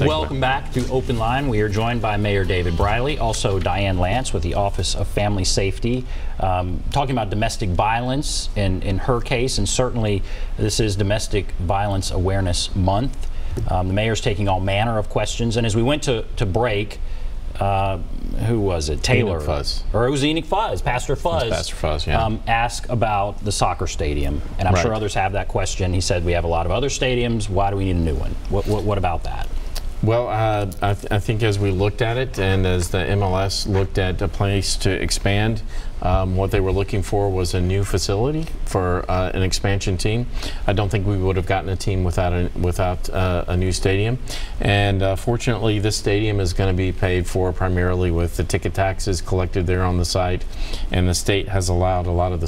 Welcome back to Open Line. We are joined by Mayor David Briley, also Diane Lance with the Office of Family Safety, talking about domestic violence in her case, and certainly this is Domestic Violence Awareness Month. The mayor's taking all manner of questions, and as we went to break, who was it? Taylor Fuzz. Or it was Enoch Fuzz, Pastor Fuzz. Pastor Fuzz, yeah. Asked about the soccer stadium, and I'm sure others have that question. He said we have a lot of other stadiums. Why do we need a new one? What about that? Well, I think as we looked at it, and as the MLS looked at a place to expand, what they were looking for was a new facility for an expansion team. I don't think we would have gotten a team without a new stadium. And fortunately, this stadium is going to be paid for primarily with the ticket taxes collected there on the site, and the state has allowed a lot of the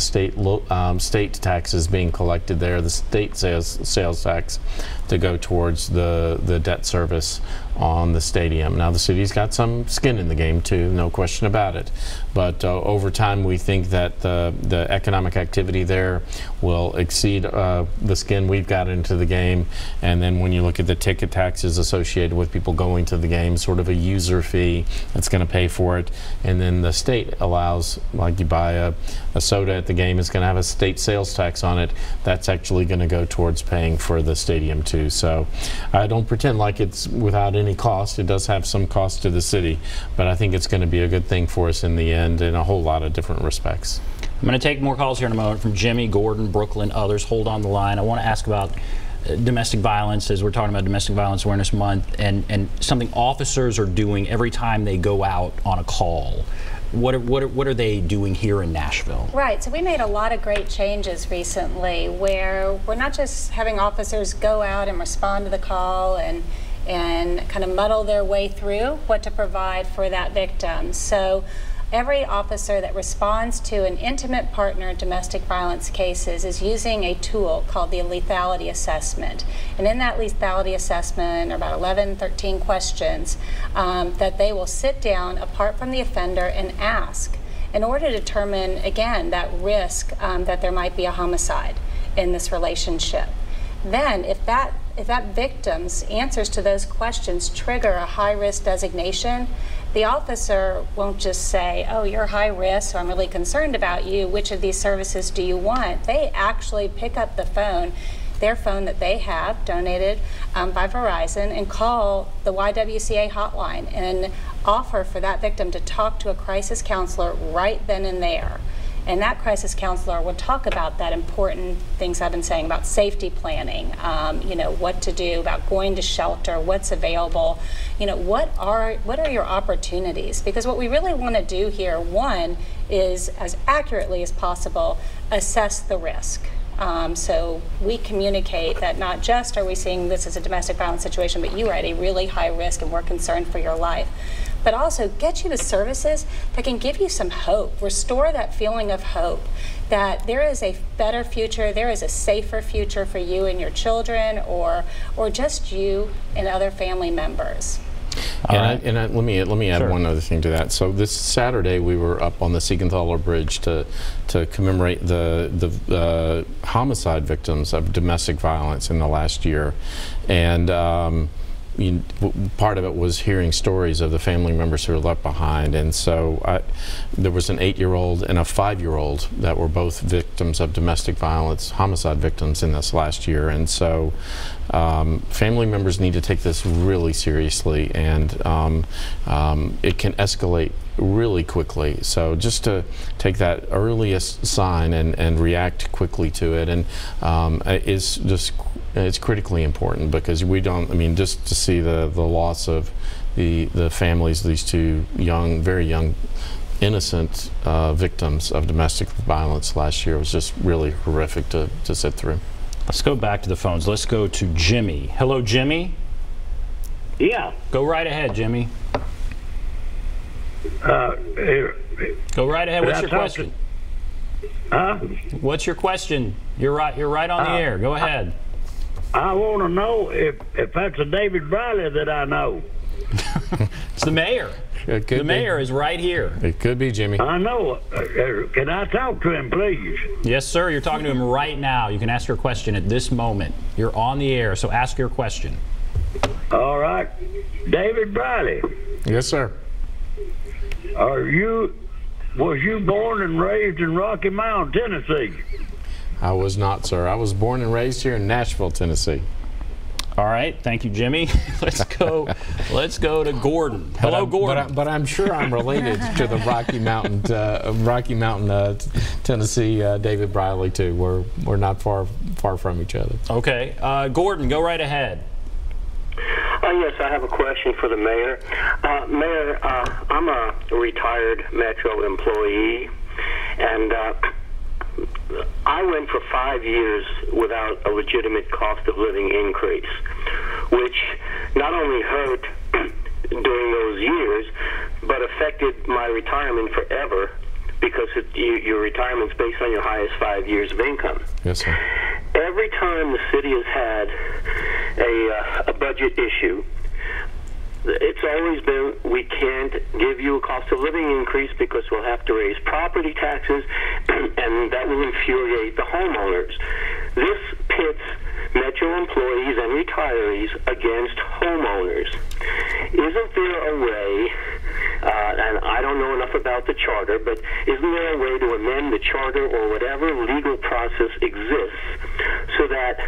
state taxes being collected there, the state sales tax, to go towards the debt service on the stadium. Now the city's got some skin in the game too, no question about it. But over time we think that the economic activity there will exceed the skin we've got into the game. And then when you look at the ticket taxes associated with people going to the game, sort of a user fee that's going to pay for it. And then the state allows, like you buy a soda at the game, it's going to have a state sales tax on it. That's actually going to go towards paying for the stadium too. So I don't pretend like it's without any cost. It does have some cost to the city, but I think it's going to be a good thing for us in the end in a whole lot of different respects. I'm going to take more calls here in a moment from Jimmy, Gordon, Brooklyn, others. Hold on the line. I want to ask about domestic violence, as we're talking about Domestic Violence Awareness Month, and something officers are doing every time they go out on a call. What are they doing here in Nashville? Right, so we made a lot of great changes recently where we're not just having officers go out and respond to the call and kind of muddle their way through what to provide for that victim. So every officer that responds to an intimate partner in domestic violence cases is using a tool called the lethality assessment. And in that lethality assessment are about 11, 13 questions that they will sit down apart from the offender and ask in order to determine, again, that risk that there might be a homicide in this relationship. Then if that victim's answers to those questions trigger a high-risk designation, the officer won't just say, oh, you're high risk, so I'm really concerned about you. Which of these services do you want? They actually pick up the phone, their phone that they have donated by Verizon, and call the YWCA hotline and offer for that victim to talk to a crisis counselor right then and there. And that crisis counselor will talk about that important things I've been saying about safety planning, you know, what to do about going to shelter, what's available, you know, what are your opportunities? Because what we really want to do here, one, is as accurately as possible assess the risk. So we communicate that not just are we seeing this as a domestic violence situation, but you are at a really high risk and we're concerned for your life. But also get you to services that can give you some hope, restore that feeling of hope that there is a better future, there is a safer future for you and your children, or just you and other family members. Let me add one other thing to that. So this Saturday we were up on the Siegenthaler Bridge to commemorate the homicide victims of domestic violence in the last year, and part of it was hearing stories of the family members who were left behind. And so there was an 8-year-old and a 5-year-old that were both victims of domestic violence, homicide victims in this last year. And so family members need to take this really seriously, and it can escalate really quickly. So just to take that earliest sign and react quickly to it, and it's critically important, because we don't, I mean, just to see the loss of the families, these two very young innocent victims of domestic violence last year was just really horrific to sit through. Let's go back to the phones. Let's go to Jimmy. Hello, Jimmy. Yeah. Go right ahead, Jimmy. Go right ahead. What's your question? What's your question? You're right on the air. Go ahead. I want to know if that's a David Briley that I know. It's the mayor. The mayor is right here. It could be, Jimmy. I know. Can I talk to him, please? Yes, sir. You're talking to him right now. You can ask your question at this moment. You're on the air, so ask your question. All right. David Briley, Yes, sir. was you born and raised in Rocky Mount, Tennessee? I was not, sir. I was born and raised here in Nashville, Tennessee. All right, thank you, Jimmy. Let's go to Gordon. Hello, Gordon. But I'm sure I'm related to the Rocky Mountain, Tennessee, David Briley too. We're not far from each other. Okay, Gordon, go right ahead. Yes, I have a question for the mayor. Mayor, I'm a retired Metro employee, and I went for 5 years without a legitimate cost of living increase, which not only hurt during those years, but affected my retirement forever, because your retirement's based on your highest 5 years of income. Yes, sir. Every time the city has had a budget issue, it's always been, we can't give you a cost of living increase because we'll have to raise property taxes, and that will infuriate the homeowners. This pits Metro employees and retirees against homeowners. Isn't there a way, and I don't know enough about the charter, but isn't there a way to amend the charter or whatever legal process exists so that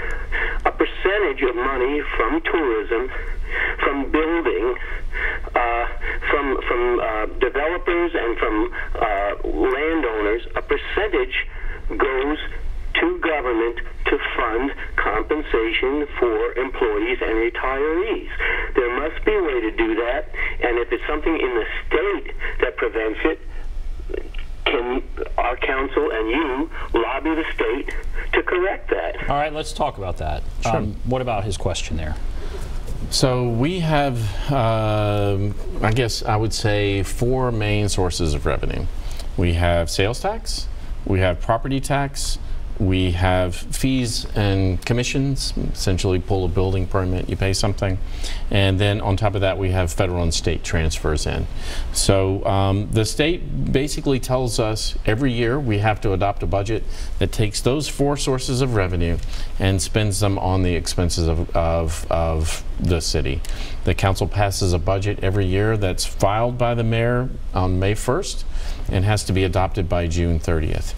a percentage of money from tourism, from building, from developers and from landowners, a percentage goes to government to fund compensation for employees and retirees? There must be a way to do that, and if it's something in the state that prevents it, can our council and you lobby the state to correct that? All right, let's talk about that. Sure. What about his question there? So we have, I guess I would say, 4 main sources of revenue. We have sales tax, we have property tax, we have fees and commissions. Essentially, pull a building permit, you pay something, and then on top of that we have federal and state transfers in. So the state basically tells us every year we have to adopt a budget that takes those 4 sources of revenue and spends them on the expenses of the city. The council passes a budget every year that's filed by the mayor on May 1st and has to be adopted by June 30th.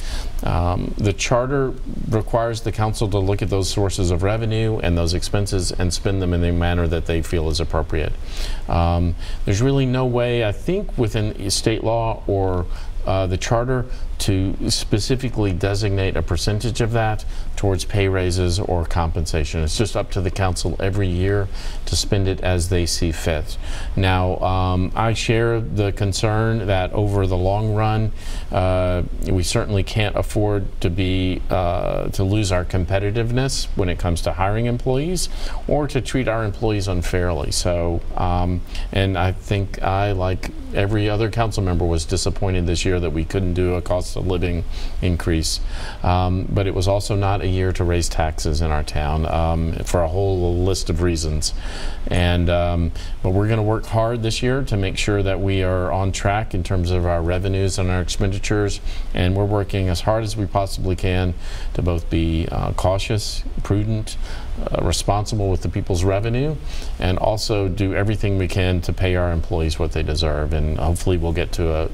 The charter requires the council to look at those sources of revenue and those expenses and spend them in a manner that they feel is appropriate. There's really no way, I think, within state law or the charter to specifically designate a percentage of that towards pay raises or compensation. It's just up to the council every year to spend it as they see fit. Now, I share the concern that over the long run, we certainly can't afford to lose our competitiveness when it comes to hiring employees or to treat our employees unfairly. So, and I think I, like every other council member, was disappointed this year that we couldn't do a cost of living increase. But it was also not a year to raise taxes in our town for a whole list of reasons. And but we're going to work hard this year to make sure that we are on track in terms of our revenues and our expenditures, and we're working as hard as we possibly can to both be cautious, prudent, responsible with the people's revenue, and also do everything we can to pay our employees what they deserve, and hopefully we'll get to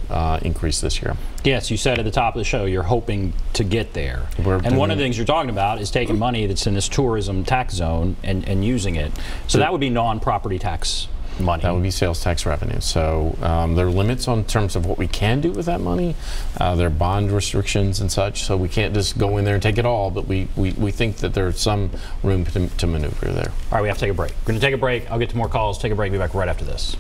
a increase this year. Yes, you said at the top of the show you're hoping to get there. And one of the things you're talking about is taking money that's in this tourism tax zone and using it. So that would be non-property tax money. That would be sales tax revenue. So there are limits on terms of what we can do with that money. There are bond restrictions and such, so we can't just go in there and take it all, but we think that there's some room to maneuver there. All right, we have to take a break. We're going to take a break. I'll get to more calls. Take a break. Be back right after this.